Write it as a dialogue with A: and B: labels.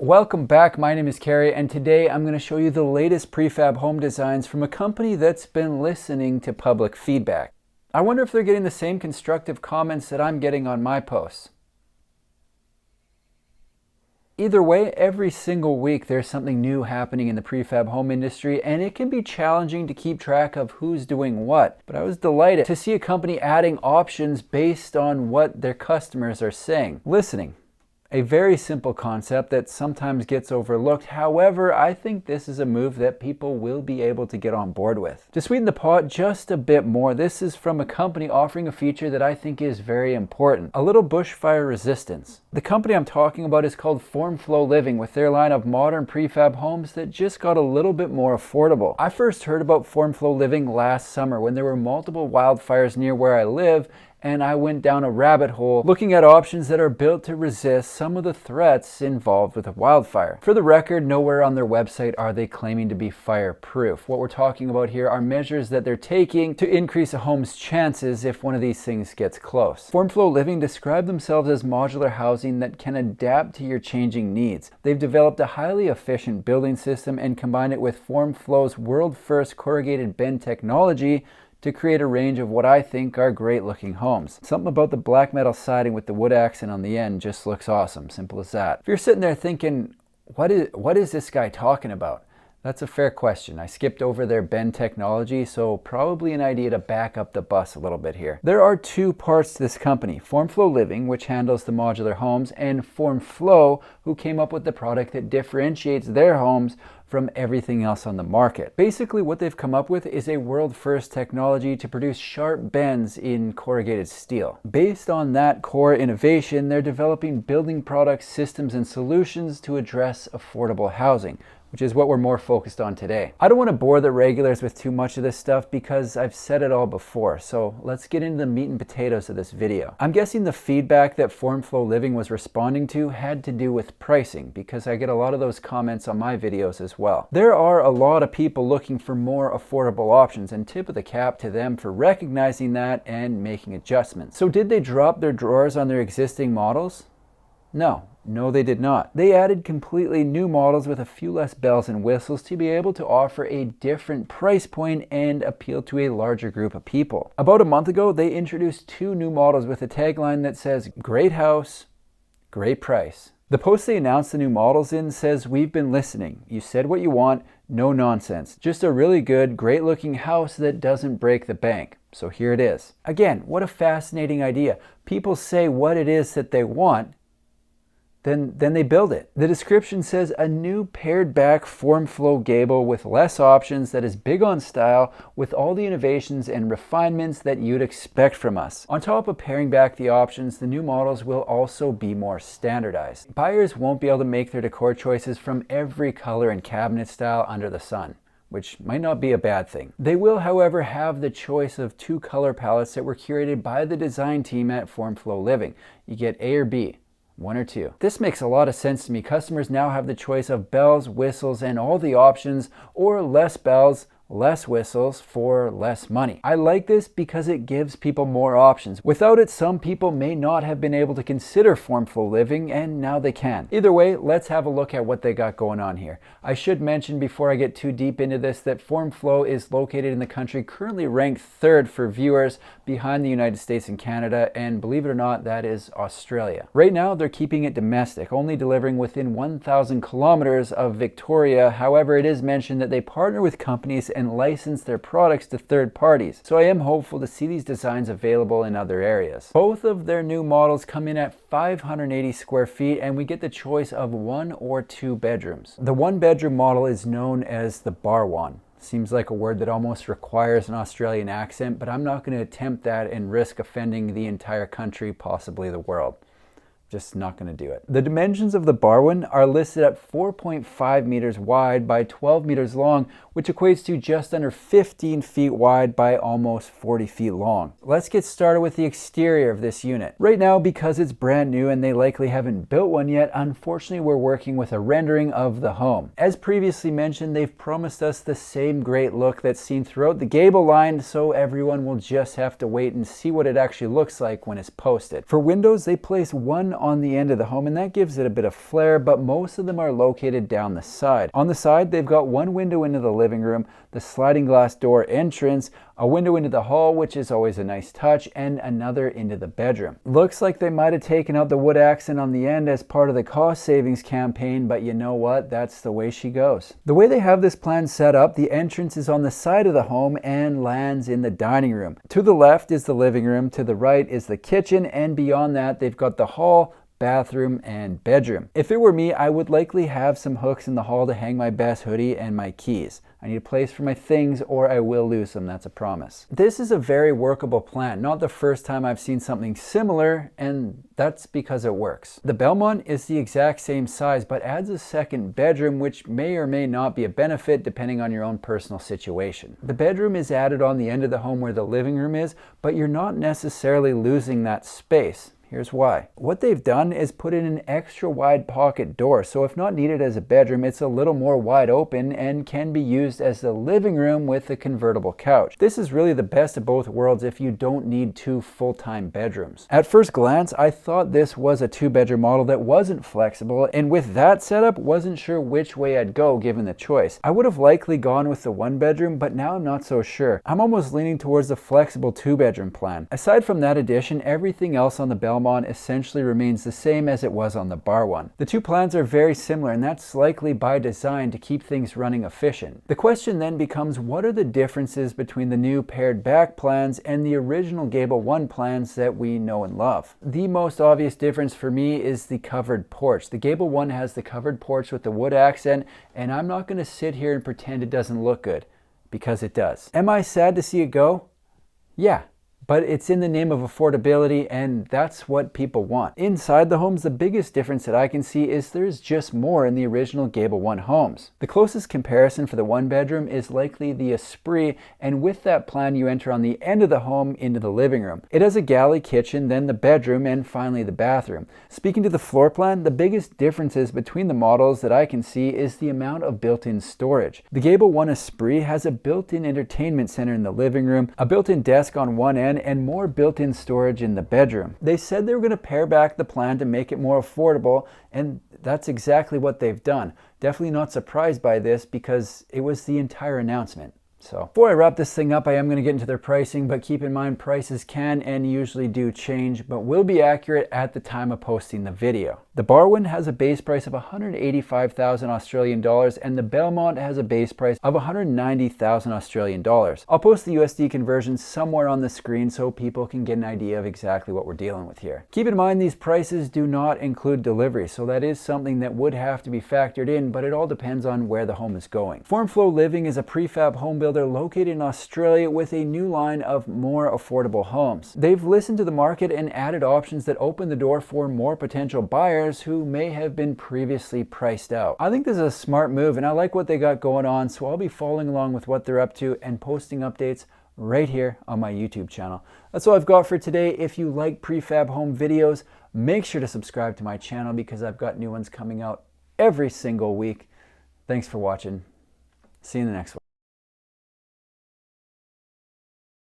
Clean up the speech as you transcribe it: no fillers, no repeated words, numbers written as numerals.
A: Welcome back, my name is Carrie, and today I'm going to show you the latest prefab home designs from a company that's been listening to public feedback. I wonder if they're getting the same constructive comments that I'm getting on my posts. Either way, every single week there's something new happening in the prefab home industry, and it can be challenging to keep track of who's doing what. But I was delighted to see a company adding options based on what their customers are saying. Listening. A very simple concept that sometimes gets overlooked. However, I think this is a move that people will be able to get on board with. To sweeten the pot just a bit more, this is from a company offering a feature that I think is very important. A little bushfire resistance. The company I'm talking about is called Formflow Living, with their line of modern prefab homes that just got a little bit more affordable. I first heard about Formflow Living last summer when there were multiple wildfires near where I live, and I went down a rabbit hole looking at options that are built to resist some of the threats involved with a wildfire. For the record, nowhere on their website are they claiming to be fireproof. What we're talking about here are measures that they're taking to increase a home's chances if one of these things gets close. Formflow Living describe themselves as modular housing that can adapt to your changing needs. They've developed a highly efficient building system and combined it with Formflow's world-first corrugated bend technology to create a range of what I think are great looking homes. Something about the black metal siding with the wood accent on the end just looks awesome, simple as that. If you're sitting there thinking, what is this guy talking about? That's a fair question. I skipped over their bend technology, so probably an idea to back up the bus a little bit here. There are two parts to this company, Formflow Living, which handles the modular homes, and Formflow, who came up with the product that differentiates their homes from everything else on the market. Basically, what they've come up with is a world-first technology to produce sharp bends in corrugated steel. Based on that core innovation, they're developing building products, systems, and solutions to address affordable housing, which is what we're more focused on today. I don't want to bore the regulars with too much of this stuff because I've said it all before, so let's get into the meat and potatoes of this video. I'm guessing the feedback that Formflow Living was responding to had to do with pricing, because I get a lot of those comments on my videos as well. There are a lot of people looking for more affordable options, and tip of the cap to them for recognizing that and making adjustments. So did they drop their drawers on their existing models? No, they did not. They added completely new models with a few less bells and whistles to be able to offer a different price point and appeal to a larger group of people. About a month ago, they introduced two new models with a tagline that says, "Great house, great price." The post they announced the new models in says, "We've been listening. You said what you want, no nonsense. Just a really good, great looking house that doesn't break the bank. So here it is." Again, what a fascinating idea. People say what it is that they want, then they build it. The description says a new pared back Formflow gable with less options that is big on style with all the innovations and refinements that you'd expect from us. On top of paring back the options, the new models will also be more standardized. Buyers won't be able to make their decor choices from every color and cabinet style under the sun, which might not be a bad thing. They will, however, have the choice of two color palettes that were curated by the design team at Formflow Living. You get A or B. One or two. This makes a lot of sense to me. Customers now have the choice of bells, whistles, and all the options, or less bells, less whistles for less money. I like this because it gives people more options. Without it, some people may not have been able to consider Formflow Living, and now they can. Either way, let's have a look at what they got going on here. I should mention before I get too deep into this that Formflow is located in the country, currently ranked 3rd for viewers behind the United States and Canada, and believe it or not, that is Australia. Right now, they're keeping it domestic, only delivering within 1,000 kilometers of Victoria. However, it is mentioned that they partner with companies and license their products to third parties. So I am hopeful to see these designs available in other areas. Both of their new models come in at 580 square feet, and we get the choice of 1 or 2 bedrooms. The 1-bedroom model is known as the Barwon. Seems like a word that almost requires an Australian accent, but I'm not going to attempt that and risk offending the entire country, possibly the world. Just not going to do it. The dimensions of the Barwon are listed at 4.5 meters wide by 12 meters long, which equates to just under 15 feet wide by almost 40 feet long. Let's get started with the exterior of this unit. Right now, because it's brand new and they likely haven't built one yet, unfortunately we're working with a rendering of the home. As previously mentioned, they've promised us the same great look that's seen throughout the gable line, so everyone will just have to wait and see what it actually looks like when it's posted. For windows, they place one on the end of the home, and that gives it a bit of flair, but most of them are located down the side. On the side, they've got one window into the living room, the sliding glass door entrance, a window into the hall, which is always a nice touch, and another into the bedroom. Looks like they might have taken out the wood accent on the end as part of the cost savings campaign, but you know what? That's the way she goes. The way they have this plan set up, the entrance is on the side of the home and lands in the dining room. To the left is the living room, to the right is the kitchen, and beyond that, they've got the hall, bathroom, and bedroom. If it were me, I would likely have some hooks in the hall to hang my best hoodie and my keys. I need a place for my things or I will lose them, that's a promise. This is a very workable plan, not the first time I've seen something similar, and that's because it works. The Belmont is the exact same size but adds a second bedroom, which may or may not be a benefit depending on your own personal situation. The bedroom is added on the end of the home where the living room is, but you're not necessarily losing that space. Here's why. What they've done is put in an extra wide pocket door, so if not needed as a bedroom, it's a little more wide open and can be used as the living room with a convertible couch. This is really the best of both worlds if you don't need two full-time bedrooms. At first glance, I thought this was a two-bedroom model that wasn't flexible, and with that setup, wasn't sure which way I'd go given the choice. I would have likely gone with the one bedroom, but now I'm not so sure. I'm almost leaning towards the flexible two-bedroom plan. Aside from that addition, everything else on the Belmont essentially remains the same as it was on the Barwon. The two plans are very similar, and that's likely by design to keep things running efficient. The question then becomes, what are the differences between the new pared back plans and the original Gable 1 plans that we know and love? The most obvious difference for me is the covered porch. The Gable 1 has the covered porch with the wood accent, and I'm not going to sit here and pretend it doesn't look good, because it does. Am I sad to see it go? Yeah. But it's in the name of affordability, and that's what people want. Inside the homes, the biggest difference that I can see is there's just more in the original Gable 1 homes. The closest comparison for the one bedroom is likely the Esprit, and with that plan you enter on the end of the home into the living room. It has a galley kitchen, then the bedroom, and finally the bathroom. Speaking to the floor plan, the biggest differences between the models that I can see is the amount of built-in storage. The Gable 1 Esprit has a built-in entertainment center in the living room, a built-in desk on one end, and more built-in storage in the bedroom. They said they were going to pare back the plan to make it more affordable, and that's exactly what they've done. Definitely not surprised by this because it was the entire announcement. So before I wrap this thing up, I am going to get into their pricing, but keep in mind prices can and usually do change, but will be accurate at the time of posting the video. The Barwon has a base price of 185,000 Australian dollars and the Belmont has a base price of 190,000 Australian dollars. I'll post the USD conversion somewhere on the screen so people can get an idea of exactly what we're dealing with here. Keep in mind these prices do not include delivery, so that is something that would have to be factored in, but it all depends on where the home is going. Formflow Living is a prefab home builder located in Australia with a new line of more affordable homes. They've listened to the market and added options that open the door for more potential buyers who may have been previously priced out. I think this is a smart move and I like what they got going on, so I'll be following along with what they're up to and posting updates right here on my YouTube channel. That's all I've got for today. If you like prefab home videos, make sure to subscribe to my channel because I've got new ones coming out every single week. Thanks for watching. See you in the next one.